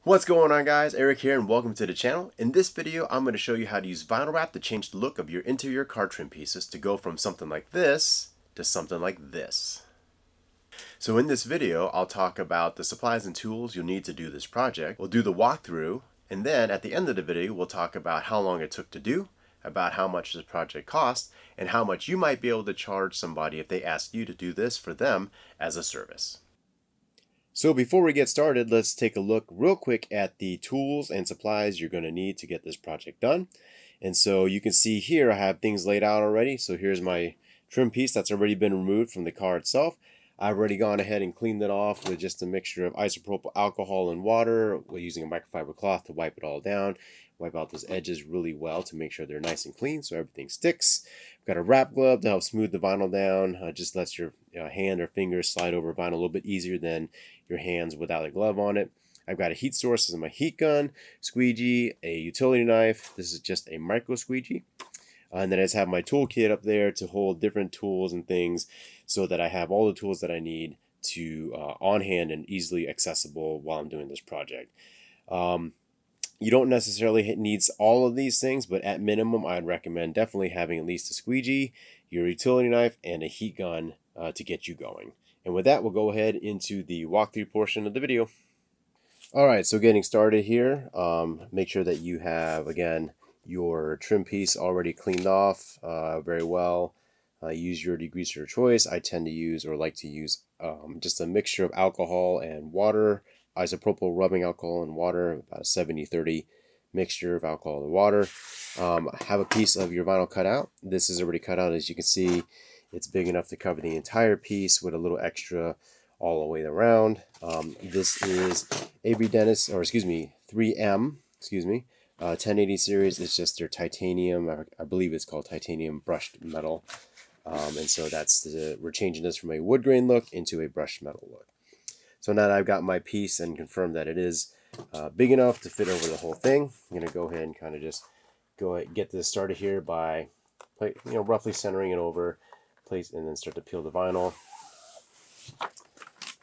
What's going on, guys? Eric here and welcome to the channel. In this video I'm going to show you how to use vinyl wrap to change the look of your interior car trim pieces to go from something like this to something like this. So in this video I'll talk about the supplies and tools you'll need to do this project. We'll do the walkthrough, and then at the end of the video we'll talk about how long it took to do, about how much this project cost, and how much you might be able to charge somebody if they ask you to do this for them as a service. So before we get started, let's take a look real quick at the tools and supplies you're going to need to get this project done. And so you can see here I have things laid out already. So here's my trim piece that's already been removed from the car itself. I've already gone ahead and cleaned it off with just a mixture of isopropyl alcohol and water. We're using a microfiber cloth to wipe it all down, wipe out those edges really well to make sure they're nice and clean so everything sticks. I've got a wrap glove to help smooth the vinyl down. Just lets your hand or fingers slide over vinyl a little bit easier than your hands without a glove on it. I've got a heat source as my heat gun, squeegee, a utility knife. This is just a micro squeegee. And then I just have my toolkit up there to hold different tools and things so that I have all the tools that I need to on hand and easily accessible while I'm doing this project. You don't necessarily need all of these things, but at minimum I'd recommend definitely having at least a squeegee, your utility knife, and a heat gun to get you going. And with that, we'll go ahead into the walkthrough portion of the video. Alright, so getting started here, make sure that you have, again, your trim piece already cleaned off very well. Use your degreaser of choice. I tend to use or like to use just a mixture of alcohol and water, isopropyl rubbing alcohol and water, about a 70-30 mixture of alcohol and water. Have a piece of your vinyl cut out. This is already cut out, as you can see. It's big enough to cover the entire piece with a little extra all the way around. This is Avery Dennis, or excuse me, 3M, 1080 series. It's just their titanium, I believe it's called titanium brushed metal. And so we're changing this from a wood grain look into a brushed metal look. So now that I've got my piece and confirmed that it is big enough to fit over the whole thing, I'm going to go ahead and kind of just get this started here by roughly centering it over, place, and then start to peel the vinyl.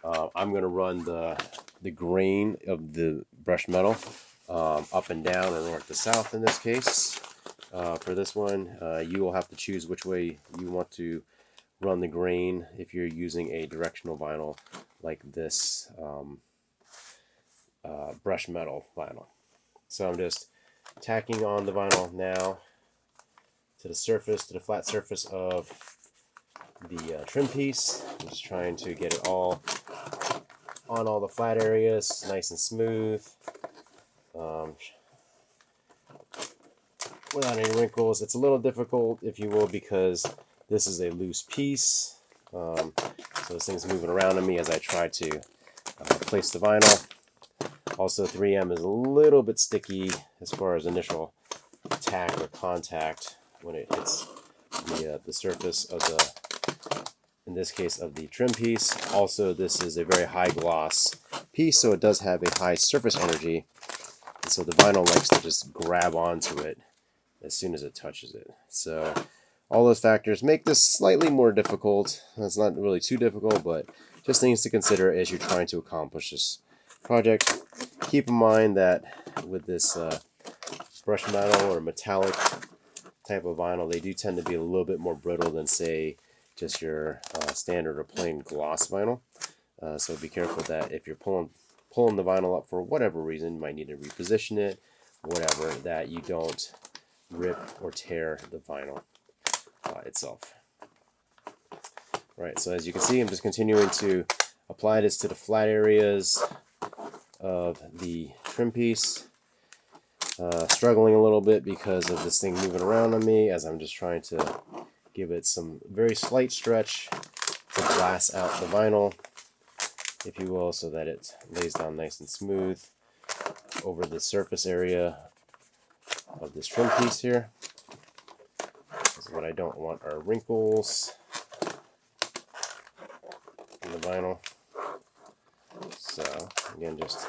I'm going to run the grain of the brushed metal up and down, or north to south in this case. For this one, you will have to choose which way you want to run the grain if you're using a directional vinyl like this brushed metal vinyl. So I'm just tacking on the vinyl now to the flat surface of the trim piece. I'm just trying to get it all on all the flat areas, nice and smooth, without any wrinkles. It's a little difficult, if you will, because this is a loose piece. So this thing's moving around on me as I try to place the vinyl. Also, 3M is a little bit sticky as far as initial tack or contact when it hits the surface of in this case of the trim piece. Also, this is a very high gloss piece, so it does have a high surface energy, and so the vinyl likes to just grab onto it as soon as it touches it. So all those factors make this slightly more difficult. It's not really too difficult, but just things to consider as you're trying to accomplish this project. Keep in mind that with this brushed metal or metallic type of vinyl, they do tend to be a little bit more brittle than, say, just your standard or plain gloss vinyl. So be careful that if you're pulling the vinyl up for whatever reason, you might need to reposition it, whatever, that you don't rip or tear the vinyl itself. Right, so as you can see, I'm just continuing to apply this to the flat areas of the trim piece. Struggling a little bit because of this thing moving around on me as I'm just trying to give it some very slight stretch to glass out the vinyl, if you will, so that it lays down nice and smooth over the surface area of this trim piece here. Because what I don't want are wrinkles in the vinyl. So again, just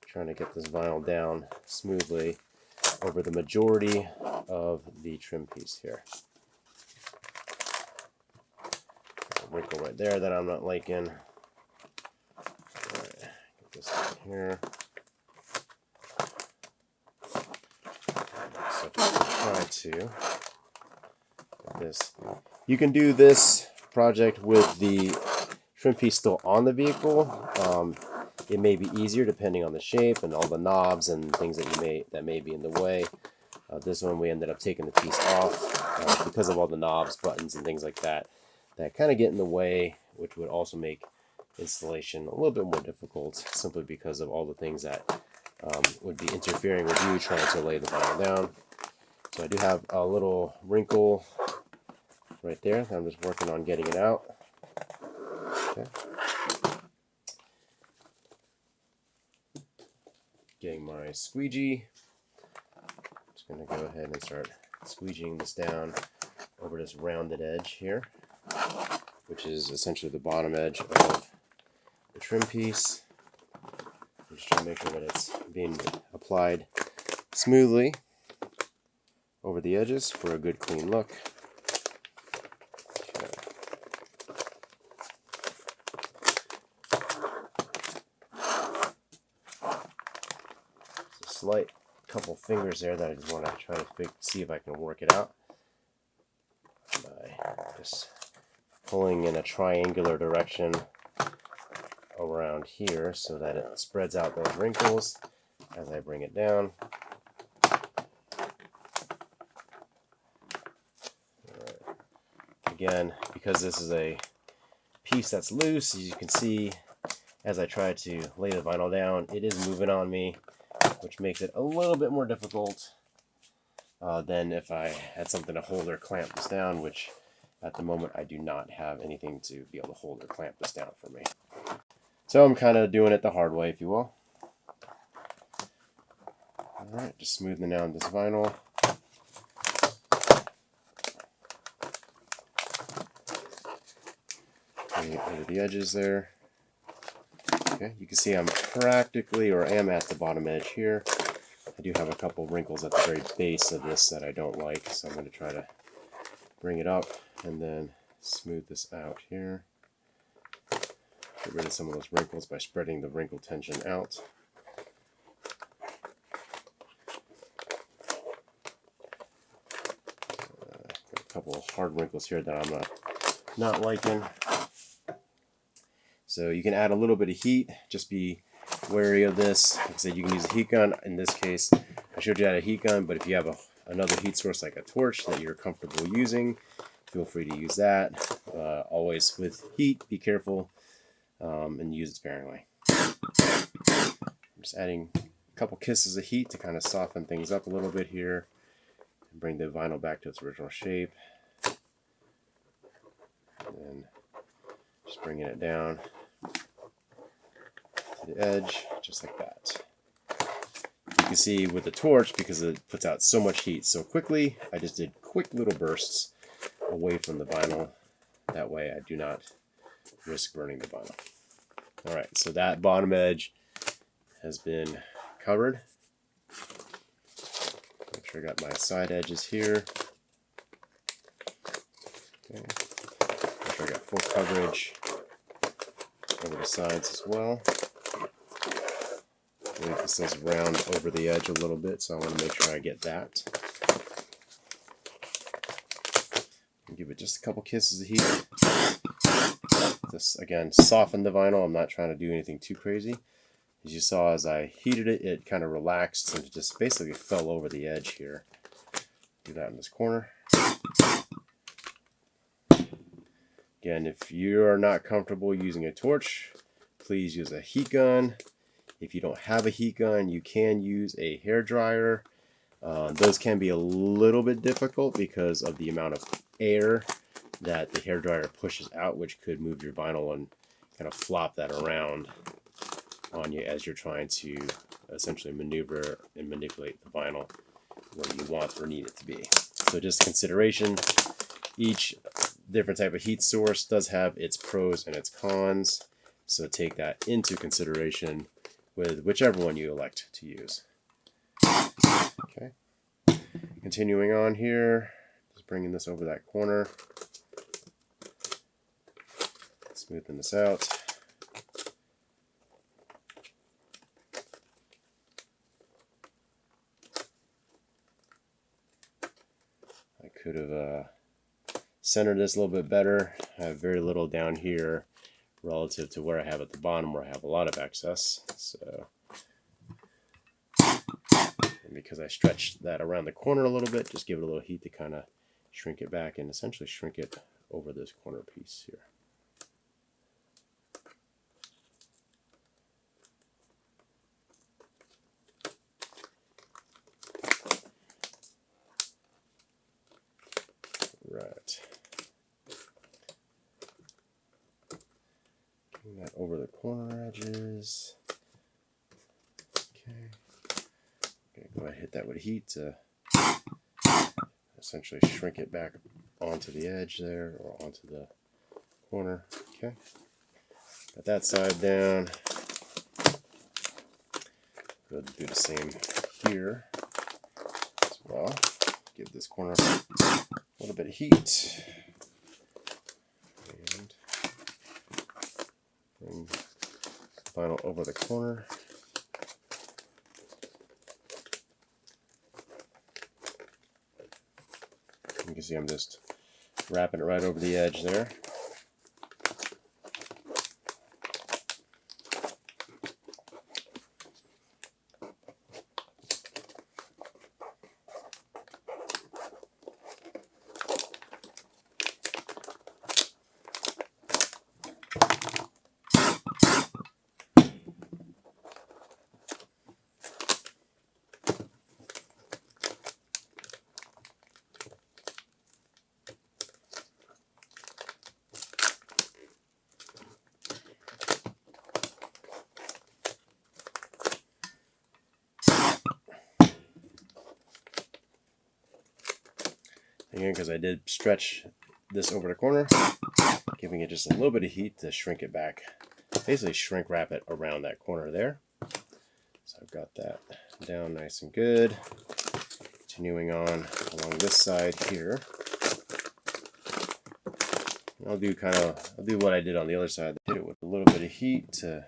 trying to get this vinyl down smoothly over the majority of the trim piece here. A wrinkle right there that I'm not liking. All right. this down here. So try to this. You can do this project with the trim piece still on the vehicle. It may be easier depending on the shape and all the knobs and things that may be in the way. This one we ended up taking the piece off because of all the knobs, buttons, and things like that kind of get in the way, which would also make installation a little bit more difficult simply because of all the things that would be interfering with you trying to lay the vinyl down. So I do have a little wrinkle right there. I'm just working on getting it out. Okay. Getting my squeegee. Just going to go ahead and start squeegeeing this down over this rounded edge here, which is essentially the bottom edge of the trim piece. I'm just trying to make sure that it's being applied smoothly over the edges for a good clean look. Okay. It's a slight couple fingers there that I just want to try to see if I can work it out by just pulling in a triangular direction around here so that it spreads out those wrinkles as I bring it down. Alright. Again, because this is a piece that's loose, as you can see, as I try to lay the vinyl down, it is moving on me, which makes it a little bit more difficult than if I had something to hold or clamp this down, which at the moment I do not have anything to be able to hold or clamp this down for me. So I'm kind of doing it the hard way, if you will. Alright, just smoothing out this vinyl. Bring it over the edges there. Okay, you can see I'm practically, or am at the bottom edge here. I do have a couple wrinkles at the very base of this that I don't like, so I'm going to try to bring it up and then smooth this out here. Get rid of some of those wrinkles by spreading the wrinkle tension out. Got a couple of hard wrinkles here that I'm not liking. So you can add a little bit of heat. Just be wary of this. Like I said, you can use a heat gun. In this case, I showed you how to heat gun, but if you have another heat source like a torch that you're comfortable using, feel free to use that. Always with heat, be careful and use it sparingly. I'm just adding a couple kisses of heat to kind of soften things up a little bit here and bring the vinyl back to its original shape. And then just bringing it down to the edge, just like that. You can see with the torch, because it puts out so much heat so quickly, I just did quick little bursts away from the vinyl. That way I do not risk burning the vinyl. Alright, so that bottom edge has been covered. Make sure I got my side edges here. Okay. Make sure I got full coverage over the sides as well. I think this does round over the edge a little bit, so I want to make sure I get that. Give it just a couple kisses of heat. This, again, soften the vinyl. I'm not trying to do anything too crazy. As you saw, as I heated it, it kind of relaxed and it just basically fell over the edge here. Do that in this corner. Again, if you are not comfortable using a torch, please use a heat gun. If you don't have a heat gun, you can use a hair dryer. Those can be a little bit difficult because of the amount of air that the hair dryer pushes out, which could move your vinyl and kind of flop that around on you as you're trying to essentially maneuver and manipulate the vinyl where you want or need it to be. So just consideration, each different type of heat source does have its pros and its cons, so take that into consideration with whichever one you elect to use. Okay, continuing on here, just bringing this over that corner, smoothing this out. Could have centered this a little bit better. I have very little down here relative to where I have at the bottom, where I have a lot of excess. So, and because I stretched that around the corner a little bit, just give it a little heat to kind of shrink it back and essentially shrink it over this corner piece here. Right. Bring that over the corner edges. Okay. Okay, go ahead and hit that with heat to essentially shrink it back onto the edge there, or onto the corner. Okay. Got that side down. Go ahead and do the same here as well. Give this corner a little bit of heat. And bring vinyl over the corner. You can see I'm just wrapping it right over the edge there. Again, because I did stretch this over the corner, giving it just a little bit of heat to shrink it back. Basically shrink wrap it around that corner there. So I've got that down nice and good. Continuing on along this side here. And I'll do what I did on the other side. Hit it with a little bit of heat to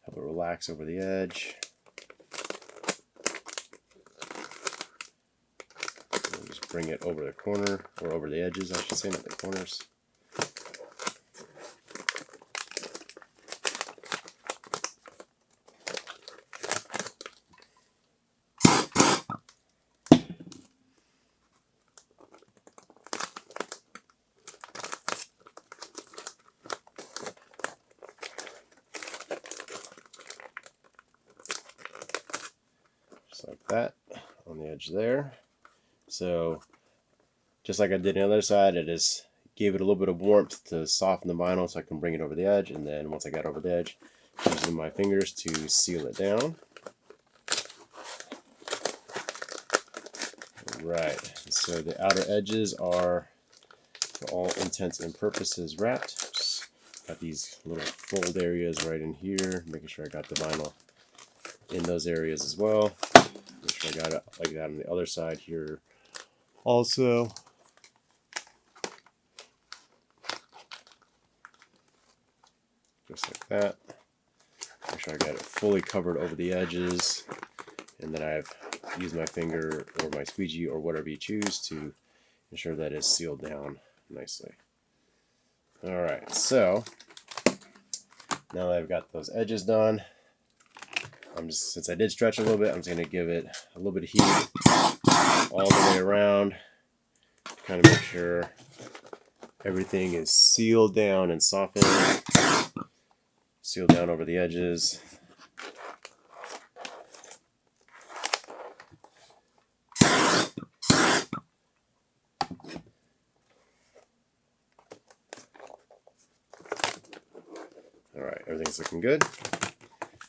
help it relax over the edge. Bring it over the corner, or over the edges, I should say, not the corners. Just like that on the edge there. So, just like I did on the other side, I just gave it a little bit of warmth to soften the vinyl so I can bring it over the edge, and then once I got over the edge, using my fingers to seal it down. Right, so the outer edges are, for all intents and purposes, wrapped. Just got these little fold areas right in here, making sure I got the vinyl in those areas as well. Make sure I got it like that on the other side here also. Just like that. Make sure I got it fully covered over the edges, and then I've used my finger or my squeegee or whatever you choose to ensure that it's sealed down nicely. Alright, so now that I've got those edges done, since I did stretch a little bit, I'm just going to give it a little bit of heat all the way around to kind of make sure everything is sealed down and softened. Sealed down over the edges. Alright, everything's looking good.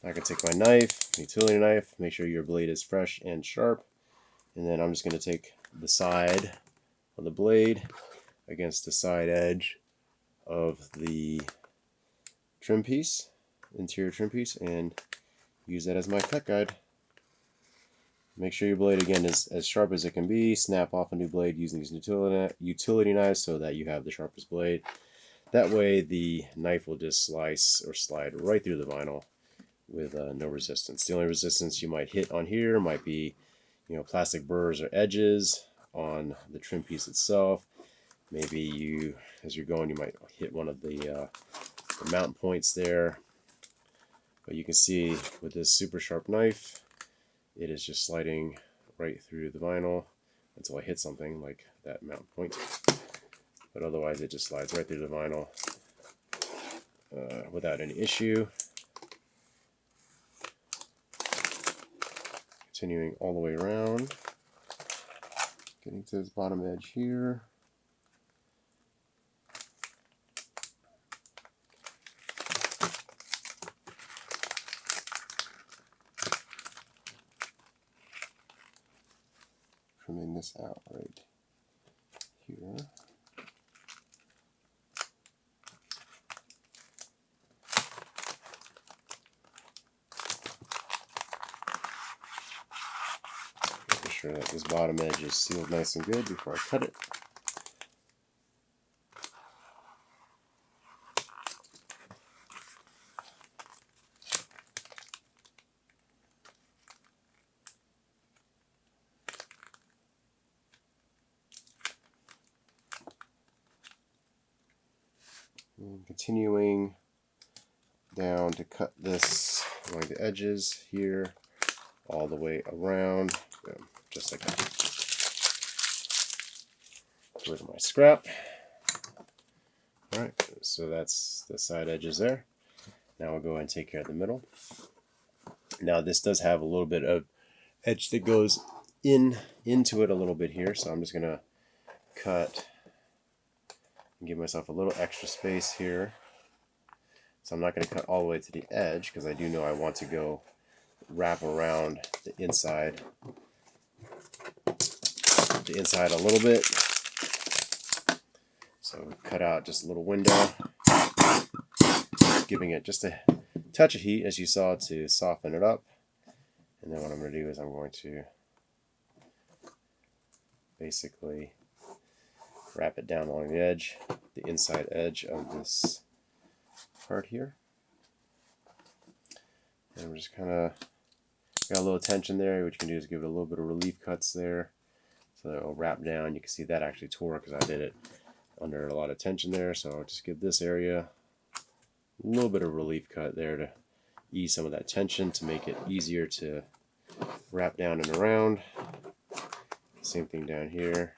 I can take my knife, utility knife, make sure your blade is fresh and sharp, and then I'm just going to take the side of the blade against the side edge of the trim piece, interior trim piece, and use that as my cut guide. Make sure your blade again is as sharp as it can be. Snap off a new blade using these utility knives so that you have the sharpest blade. That way the knife will just slice or slide right through the vinyl with no resistance. The only resistance you might hit on here might be plastic burrs or edges on the trim piece itself. Maybe as you're going, you might hit one of the mounting points there. But you can see with this super sharp knife, it is just sliding right through the vinyl until I hit something like that mounting point. But otherwise, it just slides right through the vinyl without any issue. Continuing all the way around, getting to this bottom edge here. Trimming this out right here. Making sure that this bottom edge is sealed nice and good before I cut it. And continuing down to cut this along the edges here, all the way around, just like that. Get rid of my scrap. Alright, so that's the side edges there. Now we'll go ahead and take care of the middle. Now this does have a little bit of edge that goes into it a little bit here, so I'm just going to cut and give myself a little extra space here. So I'm not going to cut all the way to the edge because I do know I want to go wrap around the inside a little bit. So cut out just a little window, giving it just a touch of heat, as you saw, to soften it up. And then what I'm going to do is I'm going to basically wrap it down along the edge, the inside edge of this part here. And we're just kind of got a little tension there. What you can do is give it a little bit of relief cuts there, so that it'll wrap down. You can see that actually tore because I did it under a lot of tension there. So I'll just give this area a little bit of relief cut there to ease some of that tension, to make it easier to wrap down and around. Same thing down here.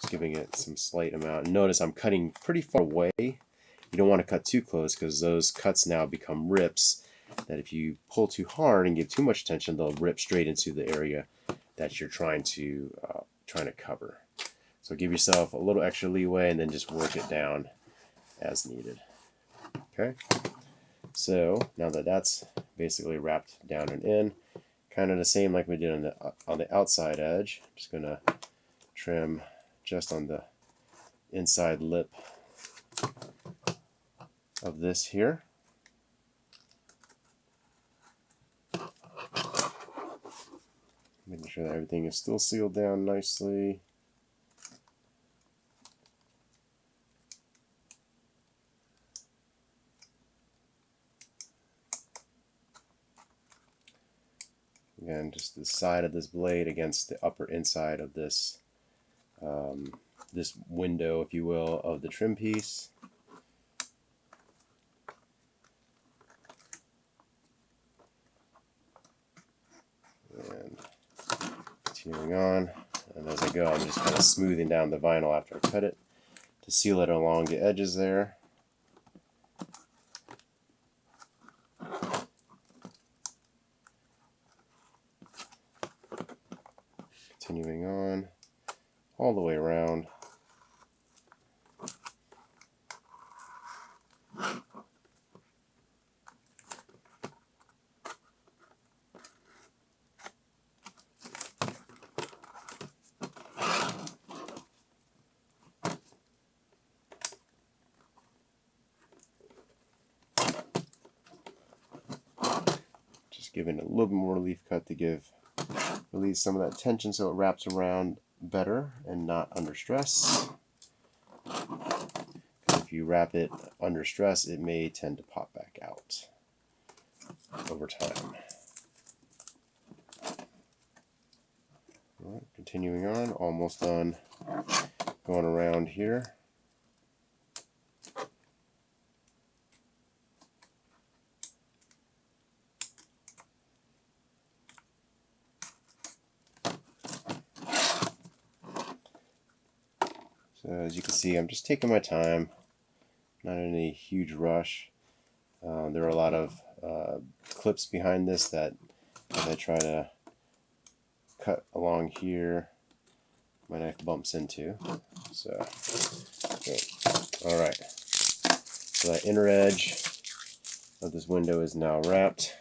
Just giving it some slight amount. And notice I'm cutting pretty far away. You don't want to cut too close because those cuts now become rips that if you pull too hard and give too much tension, they'll rip straight into the area that you're trying to cover. So give yourself a little extra leeway and then just work it down as needed. Okay. So now that that's basically wrapped down and in, kind of the same like we did on the outside edge. I'm just gonna trim just on the inside lip of this here. Making sure that everything is still sealed down nicely. Again, just the side of this blade against the upper inside of this this window, if you will, of the trim piece. And continuing on, and as I go, I'm just kind of smoothing down the vinyl after I cut it to seal it along the edges there. Continuing on all the way around. Just giving it a little bit more relief cut to release some of that tension so it wraps around better and not under stress. If you wrap it under stress, it may tend to pop back out over time. continuing on, almost done going around here. So as you can see, I'm just taking my time, not in a huge rush. There are a lot of clips behind this that as I try to cut along here, my knife bumps into. So, okay. All right. So that inner edge of this window is now wrapped.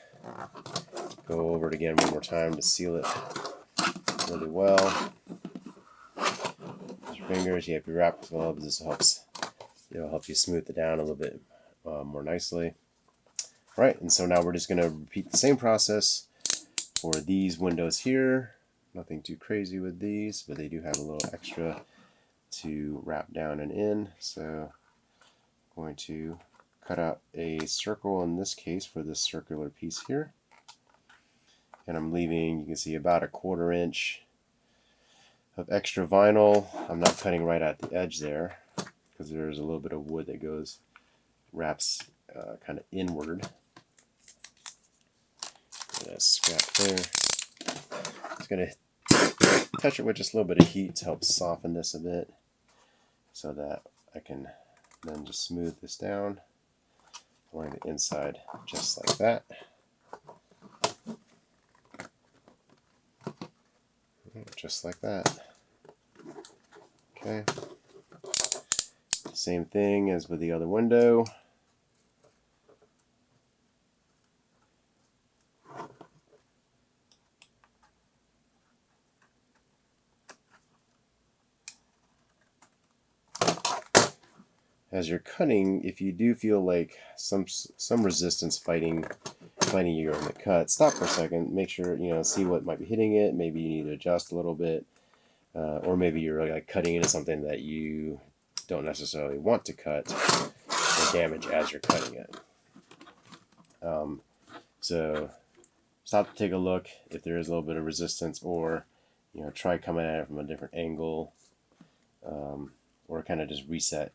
Go over it again one more time to seal it really well. With your fingers, you have your wrap gloves. This helps. It'll help you smooth it down a little bit more nicely. All right, and so now we're just going to repeat the same process for these windows here. Nothing too crazy with these, but they do have a little extra to wrap down and in. So I'm going to cut out a circle in this case for this circular piece here. And I'm leaving, you can see, about a 1/4 inch of extra vinyl. I'm not cutting right at the edge there because there's a little bit of wood that wraps kind of inward. Scrap there. Just going to touch it with just a little bit of heat to help soften this a bit so that I can then just smooth this down along the inside just like that. Just like that. Okay. Same thing as with the other window. As you're cutting, if you do feel like some resistance fighting you on the cut, stop for a second. Make sure, see what might be hitting it. Maybe you need to adjust a little bit, or maybe you're like cutting into something that you don't necessarily want to cut or damage as you're cutting it. So stop to take a look if there is a little bit of resistance, or try coming at it from a different angle, or kind of just reset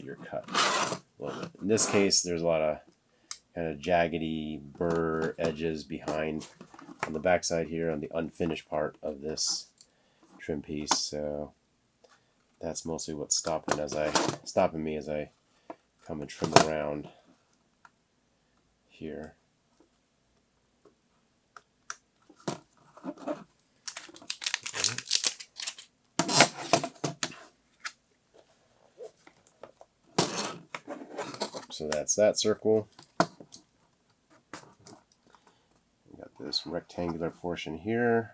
your cut a little bit. In this case, there's a lot of kind of jaggedy burr edges behind on the backside here on the unfinished part of this trim piece, so that's mostly what's stopping me as I come and trim around here. So that's that circle. We got this rectangular portion here.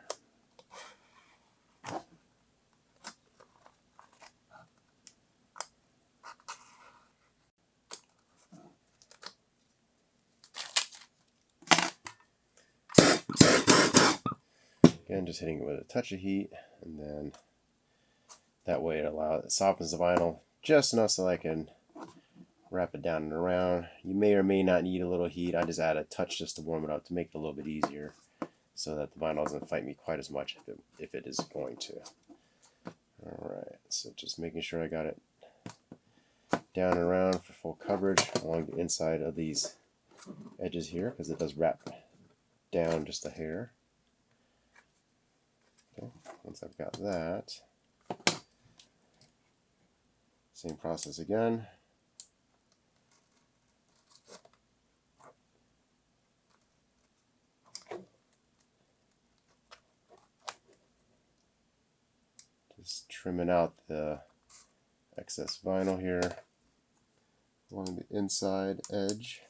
Again, just hitting it with a touch of heat, and then that way it softens the vinyl just enough so I can wrap it down and around. You may or may not need a little heat. I just add a touch just to warm it up to make it a little bit easier so that the vinyl doesn't fight me quite as much if it is going to. Alright, so just making sure I got it down and around for full coverage along the inside of these edges here, because it does wrap down just a hair. Okay, once I've got that, same process again. Just trimming out the excess vinyl here along the inside edge.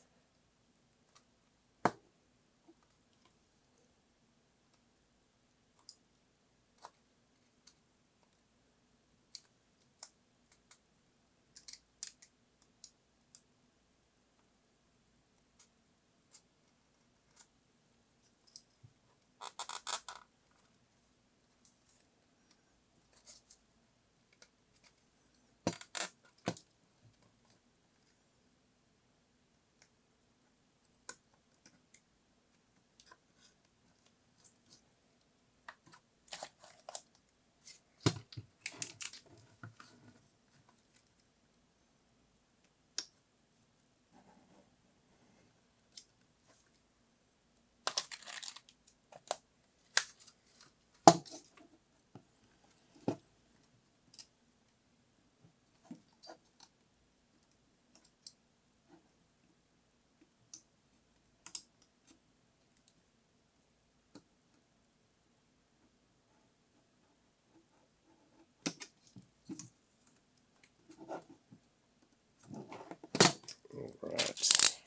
Alright.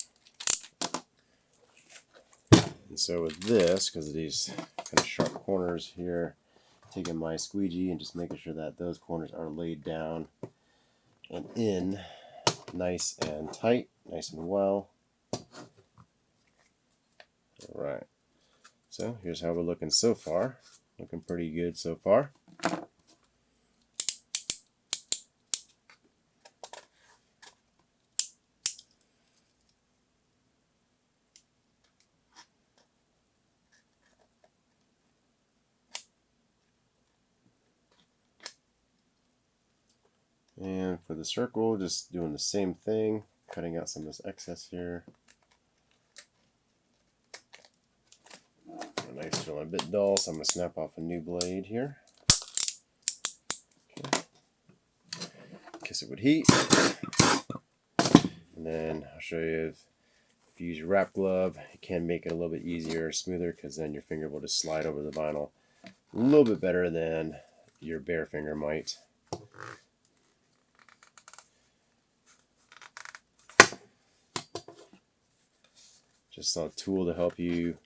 And so with this, because of these kind of sharp corners here, taking my squeegee and just making sure that those corners are laid down and in nice and tight, nice and well. Alright. So here's how we're looking so far. Looking pretty good so far. And for the circle, just doing the same thing, cutting out some of this excess here. My knife's feeling a bit dull, so I'm going to snap off a new blade here. Okay. Kiss it with heat. And then I'll show you if you use your wrap glove, it can make it a little bit easier, smoother, because then your finger will just slide over the vinyl a little bit better than your bare finger might. Just a tool to help you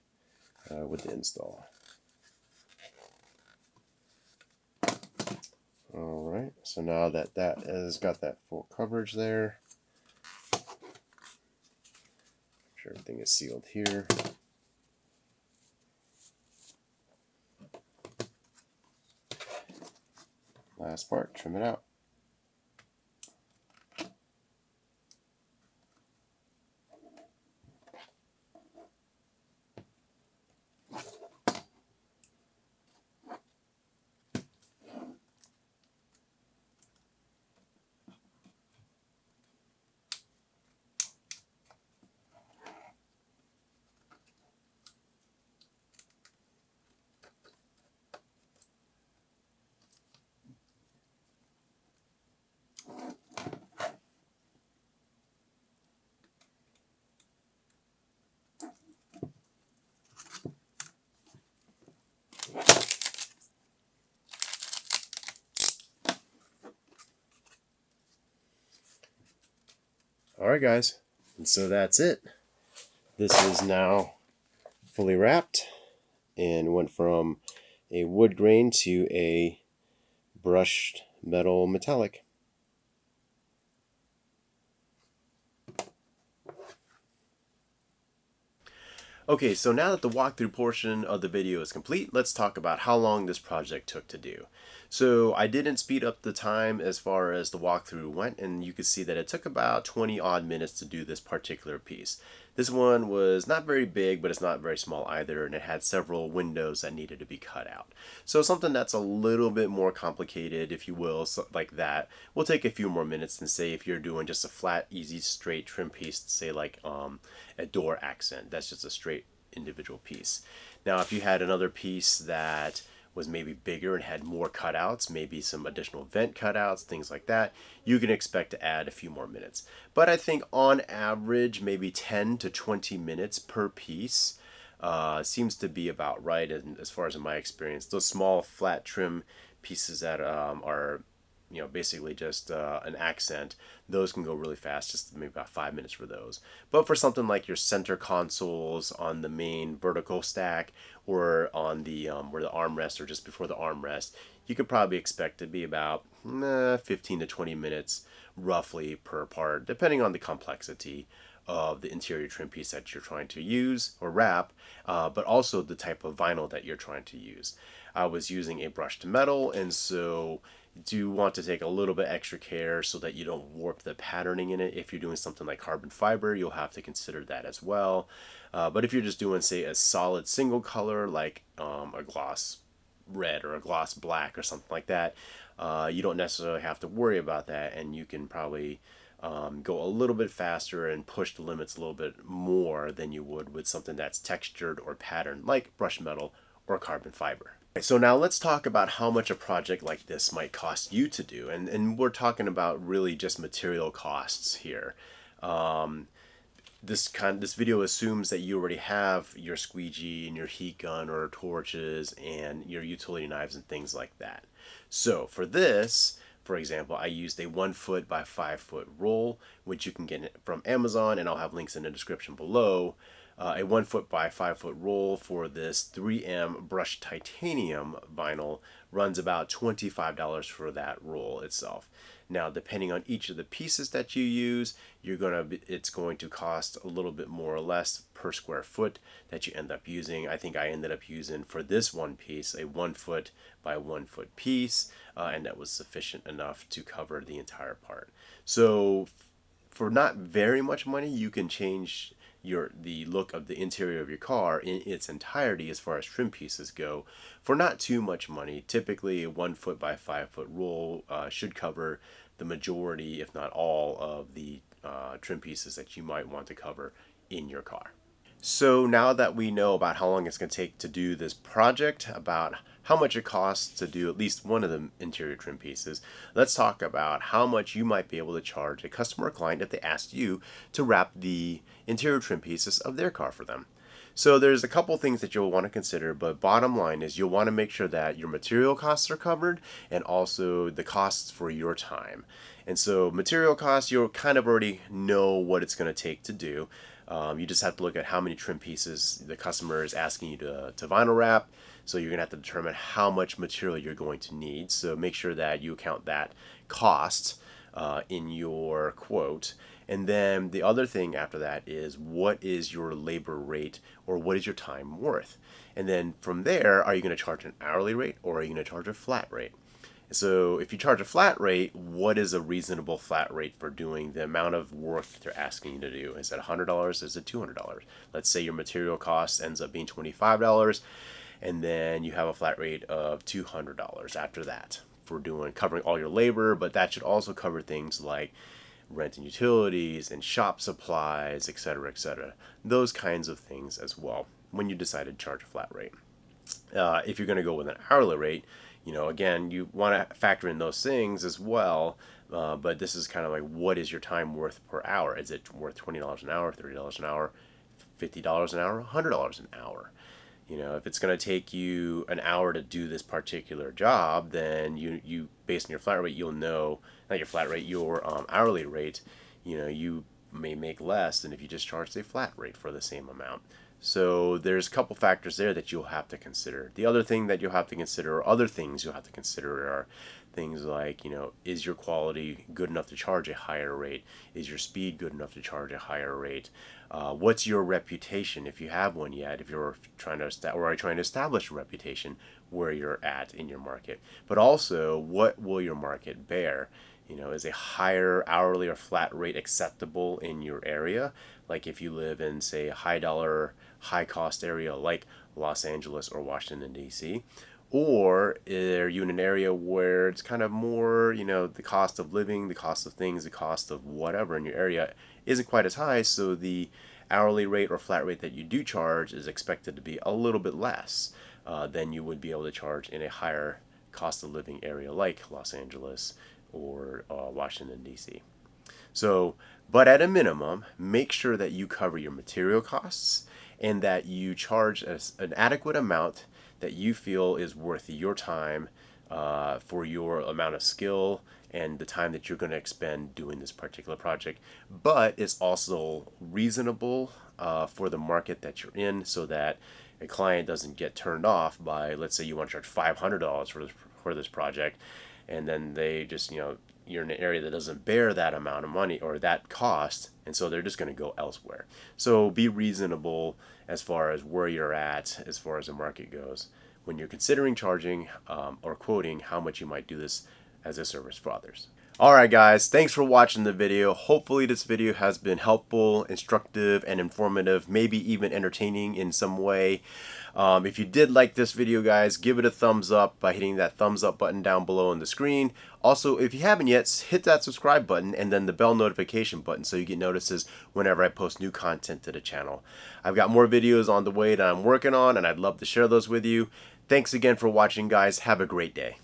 with the install. Alright, so now that that has got that full coverage there, make sure everything is sealed here. Last part, trim it out. Alright guys, and so that's it. This is now fully wrapped and went from a wood grain to a brushed metal metallic. Okay, so now that the walkthrough portion of the video is complete, let's talk about how long this project took to do. So I didn't speed up the time as far as the walkthrough went, and you can see that it took about 20 odd minutes to do this particular piece. This one was not very big, but it's not very small either, and it had several windows that needed to be cut out. So something that's a little bit more complicated, if you will, so like that, will take a few more minutes than, say, if you're doing just a flat, easy, straight trim piece, say like a door accent. That's just a straight individual piece. Now if you had another piece that was maybe bigger and had more cutouts, maybe some additional vent cutouts, things like that, you can expect to add a few more minutes. But I think on average maybe 10 to 20 minutes per piece seems to be about right, and as far as in my experience. Those small flat trim pieces that are basically just an accent, those can go really fast, just maybe about 5 minutes for those. But for something like your center consoles on the main vertical stack, or on the where the armrest, or just before the armrest, you could probably expect to be about 15 to 20 minutes roughly per part, depending on the complexity of the interior trim piece that you're trying to use or wrap, but also the type of vinyl that you're trying to use. I was using a brushed metal, and so do want to take a little bit extra care so that you don't warp the patterning in it. If you're doing something like carbon fiber, you'll have to consider that as well. But if you're just doing, say, a solid single color like a gloss red or a gloss black or something like that, you don't necessarily have to worry about that, and you can probably go a little bit faster and push the limits a little bit more than you would with something that's textured or patterned like brushed metal or carbon fiber. So now let's talk about how much a project like this might cost you to do, and we're talking about really just material costs here. This video assumes that you already have your squeegee and your heat gun or torches and your utility knives and things like that. So for for example, I used a 1 foot by 5 foot roll, which you can get from Amazon, and I'll have links in the description below. A 1 foot by 5 foot roll for this 3M brushed titanium vinyl runs about $25 for that roll itself. Now, depending on each of the pieces that you use, it's going to cost a little bit more or less per square foot that you end up using. I think I ended up using for this one piece a 1 foot by 1 foot piece, and that was sufficient enough to cover the entire part. So for not very much money, you can change the look of the interior of your car in its entirety as far as trim pieces go for not too much money. Typically a 1 foot by 5 foot roll should cover the majority, if not all, of the trim pieces that you might want to cover in your car. So now that we know about how long it's going to take to do this project, about how much it costs to do at least one of the interior trim pieces, let's talk about how much you might be able to charge a customer or client if they asked you to wrap the interior trim pieces of their car for them. So there's a couple things that you'll want to consider, but bottom line is you'll want to make sure that your material costs are covered and also the costs for your time. And so material costs, you'll kind of already know what it's going to take to do. You just have to look at how many trim pieces the customer is asking you to vinyl wrap. So you're going to have to determine how much material you're going to need. So make sure that you account that cost in your quote. And then the other thing after that is, what is your labor rate, or what is your time worth? And then from there, are you going to charge an hourly rate, or are you going to charge a flat rate? So if you charge a flat rate, what is a reasonable flat rate for doing the amount of work that they're asking you to do? Is it $100? Is it $200? Let's say your material cost ends up being $25, and then you have a flat rate of $200 after that for covering all your labor, but that should also cover things like rent and utilities and shop supplies, etc., those kinds of things as well when you decide to charge a flat rate. If you're going to go with an hourly rate, again, you want to factor in those things as well, but this is kind of like, what is your time worth per hour? Is it worth $20 an hour, $30 an hour, $50 an hour, $100 an hour? If it's going to take you an hour to do this particular job, then you based on your flat rate, you'll know, not your flat rate, your hourly rate, you may make less than if you just charged a flat rate for the same amount. So there's a couple factors there that you'll have to consider. The other thing that you'll have to consider, or other things you'll have to consider, are things like, is your quality good enough to charge a higher rate? Is your speed good enough to charge a higher rate? What's your reputation, if you have one yet, if you're trying to establish a reputation where you're at in your market? But also, what will your market bear? Is a higher hourly or flat rate acceptable in your area? Like if you live in, say, a high dollar, high cost area like Los Angeles or Washington, D.C., or are you in an area where it's kind of more, the cost of living, the cost of things, the cost of whatever in your area isn't quite as high, so the hourly rate or flat rate that you do charge is expected to be a little bit less than you would be able to charge in a higher cost of living area like Los Angeles or Washington, D.C. So, but at a minimum, make sure that you cover your material costs and that you charge an adequate amount that you feel is worth your time for your amount of skill and the time that you're going to expend doing this particular project. But it's also reasonable for the market that you're in, so that a client doesn't get turned off by, let's say you want to charge $500 for this project, and then they just, you're in an area that doesn't bear that amount of money or that cost, and so they're just going to go elsewhere. So be reasonable as far as where you're at, as far as the market goes, when you're considering charging or quoting how much you might do this as a service for others. Alright guys, thanks for watching the video. Hopefully this video has been helpful, instructive, and informative, maybe even entertaining in some way. If you did like this video, guys, give it a thumbs up by hitting that thumbs up button down below on the screen. Also, if you haven't yet, hit that subscribe button and then the bell notification button so you get notices whenever I post new content to the channel. I've got more videos on the way that I'm working on, and I'd love to share those with you. Thanks again for watching, guys. Have a great day.